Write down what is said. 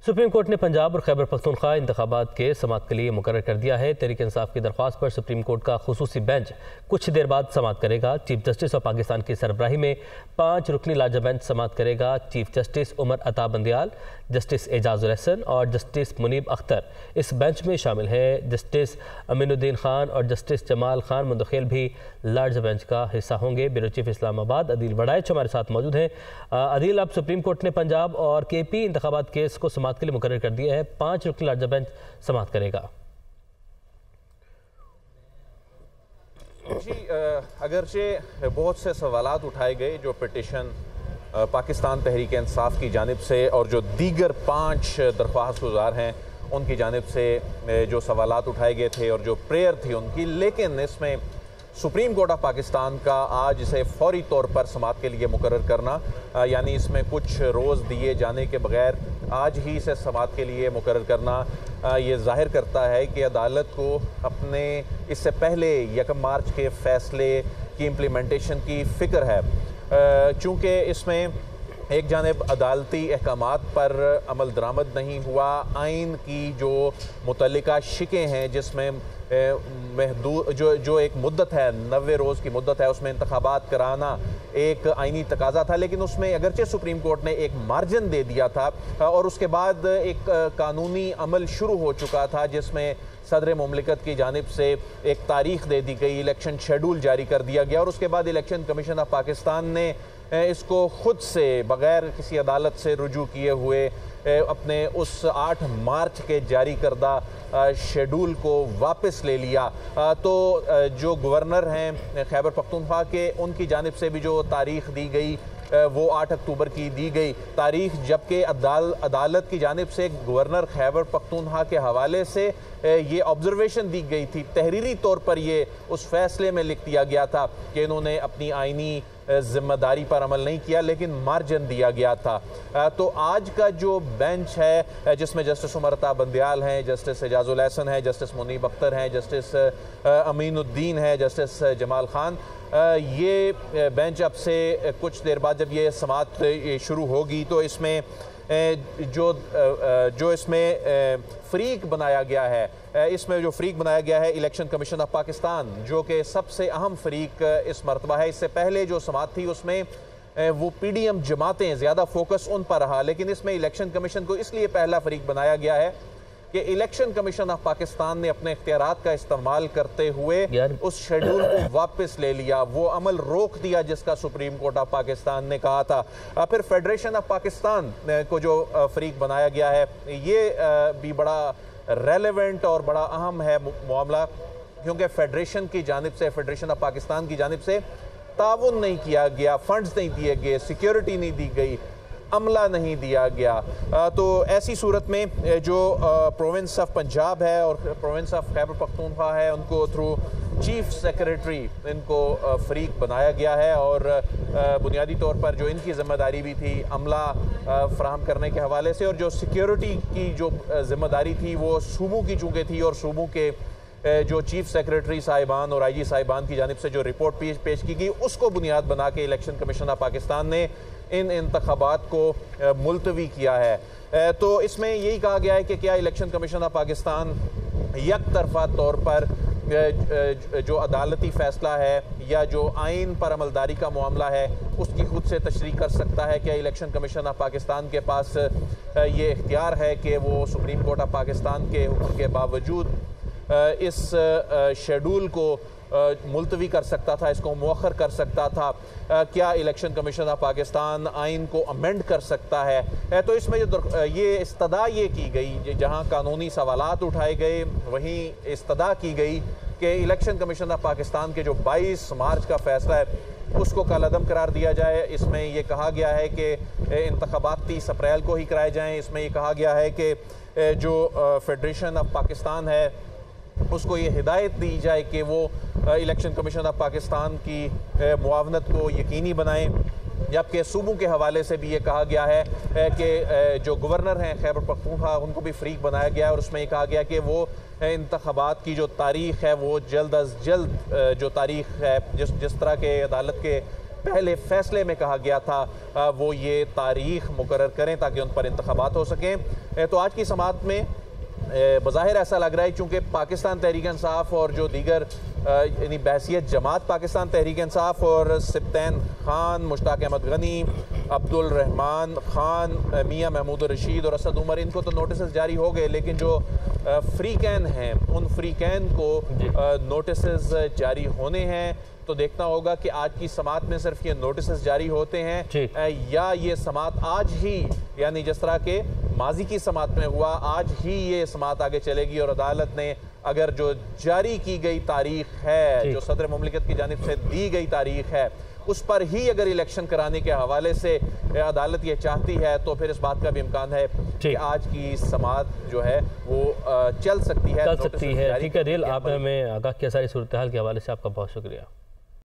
Supreme court ने पंजाब और खैबर पख्तूनख्वा इंतखाबात के समाअत के लिए मुकर्रर कर दिया है। तहरीक इंसाफ की दरख्वास्त पर सुप्रीम कोर्ट का खुसूसी बेंच कुछ देर बाद समाअत करेगा। चीफ जस्टिस ऑफ पाकिस्तान की सरबराही में 5 रुकनी लार्जर बेंच समाअत करेगा। Chief justice Umar Ata Bandial, justice Ejazul Ehsan और जस्टिस मुनीब अख्तर इस बेंच में शामिल हैं। जस्टिस अमीनुद्दीन खान और जस्टिस जमाल खान मुंतखिल भी लार्जर बेंच का हिस्सा होंगे। ब्यूरो चीफ इस्लामाबाद अदील वड़ाइच हमारे साथ मौजूद हैं। अदील, अब सुप्रीम कोर्ट ने पंजाब और KP इंतखाबात केस को समाअत के लिए मुकर्रर कर दिया है। 5 रुकनी लार्जर बेंच समाअत करेगा। जी, अगरचे बहुत से सवालात उठाए गए जो पिटिशन पाकिस्तान तहरीक इंसाफ की जानिब से और जो दीगर 5 दरख्वास्त गुजार हैं उनकी जानिब से जो सवालात उठाए गए थे और जो प्रेयर थी उनकी, लेकिन इसमें सुप्रीम कोर्ट ऑफ पाकिस्तान का आज इसे फौरी तौर पर समाअत के लिए मुकर्रर करना, यानी इसमें कुछ रोज़ दिए जाने के बगैर आज ही इसे समाअत के लिए मुकर्रर करना, ये जाहिर करता है कि अदालत को अपने इससे पहले 1 मार्च के फैसले की इम्प्लीमेंटेशन की फ़िक्र है। चूँकि इसमें एक जानिब अदालती अहकामात पर अमल दरामद नहीं हुआ, आइन की जो मुतल्लिका शिकें हैं जिसमें महदूद जो एक मुद्दत है 90 रोज़ की मुद्दत है, उसमें इंतखाबात कराना एक आइनी तकाजा था, लेकिन उसमें अगरचे सुप्रीम कोर्ट ने एक मार्जिन दे दिया था और उसके बाद एक कानूनी अमल शुरू हो चुका था जिसमें सदर मुमलिकत की जानिब से एक तारीख दे दी गई, इलेक्शन शेड्यूल जारी कर दिया गया और उसके बाद इलेक्शन कमीशन ऑफ पाकिस्तान ने इसको खुद से बग़ैर किसी अदालत से रुजू किए हुए अपने उस 8 मार्च के जारी करदा शेड्यूल को वापस ले लिया। तो जो गवर्नर हैं खैबर पख्तूनख्वा के, उनकी जानिब से भी जो तारीख दी गई वो 8 अक्टूबर की दी गई तारीख, जबकि अदालत की जानिब से गवर्नर खैबर पख्तूनख्वा के हवाले से ये ऑब्जर्वेशन दी गई थी, तहरीरी तौर पर ये उस फैसले में लिख दिया गया था कि इन्होंने अपनी आइनी जिम्मेदारी पर अमल नहीं किया, लेकिन मार्जिन दिया गया था। तो आज का जो बेंच है जिसमें जस्टिस उमर अता बंदियाल हैं, जस्टिस एजाजुल एहसन है, जस्टिस मुनीब अख्तर हैं, जस्टिस अमीनुद्दीन है, जस्टिस जमाल खान, ये बेंच अब से कुछ देर बाद जब ये समाअत शुरू होगी तो इसमें जो इसमें फ़रीक बनाया गया है, इसमें जो फ़रीक बनाया गया है इलेक्शन कमीशन ऑफ पाकिस्तान, जो कि सबसे अहम फ़रीक इस मरतबा है। इससे पहले जो समाअत थी उसमें वो PDM जमातें ज़्यादा फोकस उन पर रहा, लेकिन इसमें इलेक्शन कमीशन को इसलिए पहला फ़रीक बनाया गया है कि इलेक्शन कमीशन ऑफ पाकिस्तान ने अपने इख्तियारात का इस्तेमाल करते हुए उस शेड्यूल को वापस ले लिया, वो अमल रोक दिया जिसका सुप्रीम कोर्ट ऑफ पाकिस्तान ने कहा था। फिर फेडरेशन ऑफ पाकिस्तान को जो फ़रीक बनाया गया है, ये भी बड़ा रेलेवेंट और बड़ा अहम है मामला, क्योंकि फेडरेशन की जानिब से, फेडरेशन ऑफ पाकिस्तान की जानिब से ताउन नहीं किया गया, फंड्स नहीं दिए गए, सिक्योरिटी नहीं दी गई, अमला नहीं दिया गया। तो ऐसी सूरत में जो प्रोविंस ऑफ पंजाब है और प्रोविंस ऑफ खैबर पख्तूनख्वा है, उनको थ्रू चीफ सेक्रेटरी इनको फ़रीक बनाया गया है और बुनियादी तौर पर जो इनकी ज़िम्मेदारी भी थी अमला फ़राहम करने के हवाले से, और जो सिक्योरिटी की जो ज़िम्मेदारी थी वो सूबों की चूँकि थी, और सूबों के जो चीफ सेक्रेटरी साहिबान और IG साहिबान की जानिब से जो रिपोर्ट पेश की गई उसको बुनियाद बना के इलेक्शन कमीशन ऑफ पाकिस्तान ने इन इंतखाबात को मुलतवी किया है। तो इसमें यही कहा गया है कि क्या इलेक्शन कमीशन ऑफ पाकिस्तान एक तरफा तौर पर जो अदालती फ़ैसला है या जो आइन पर अमलदारी का मामला है उसकी खुद से तशरीह कर सकता है? क्या इलेक्शन कमीशन ऑफ पाकिस्तान के पास ये इख्तियार है कि वो सुप्रीम कोर्ट ऑफ पाकिस्तान के हुक्म के बावजूद इस शेड्यूल को मुलतवी कर सकता था, इसको मौखर कर सकता था? क्या इलेक्शन कमीशन ऑफ पाकिस्तान आइन को अमेंड कर सकता है? तो इसमें जो ये इस्तदा ये की गई, जहां कानूनी सवालात उठाए गए वहीं इस्तदा की गई कि इलेक्शन कमीशन ऑफ पाकिस्तान के जो 22 मार्च का फैसला है उसको कलअदम करार दिया जाए। इसमें ये कहा गया है कि इंतखाबात 30 अप्रैल को ही कराए जाएँ। इसमें ये कहा गया है कि जो फेडरेशन ऑफ पाकिस्तान है उसको ये हिदायत दी जाए कि वो इलेक्शन कमीशन ऑफ पाकिस्तान की मुआवनत को यकीनी बनाएं, जबकि सूबों के हवाले से भी ये कहा गया है कि जो गवर्नर हैं खैबर पख्तूनख्वा उनको भी फ़रीक बनाया गया है और उसमें ये कहा गया कि वो इंतखाबात की जो तारीख़ है वो जल्द अज जल्द जो तारीख़ है जिस तरह के अदालत के पहले फैसले में कहा गया था वो ये तारीख मुकर्रर करें ताकि उन पर इंतखाबात हो सकें। तो आज की समाअत में बज़ाहिर ऐसा लग रहा है चूँकि पाकिस्तान तहरीक इंसाफ और जो दीगर यानी बहसियत जमात पाकिस्तान तहरीक इंसाफ और सिब्तैन खान, मुश्ताक अहमद गनी, अब्दुल रहमान खान, मियाँ महमूद रशीद और असद उमर, इनको तो नोटिस जारी हो गए, लेकिन जो फ्रीकैन हैं उन फ्रीकैन को नोटिस जारी होने हैं। तो देखना होगा कि आज की समाअत में सिर्फ ये नोटिस जारी होते हैं या ये समाअत आज ही, यानी जिस तरह के माजी की समाअत में हुआ, आज ही ये समाअत आगे चलेगी और अदालत ने अगर जो जारी की गई तारीख है, जो सदर मुमलिकत की जानिब से दी गई तारीख है, उस पर ही अगर इलेक्शन कराने के हवाले से अदालत ये चाहती है तो फिर इस बात का भी इम्कान है कि आज की समाअत जो है वो चल सकती है। ठीक है दिल, आपने हमें आगाह किया सारी सूरत हाल के हवाले से, आपका बहुत शुक्रिया।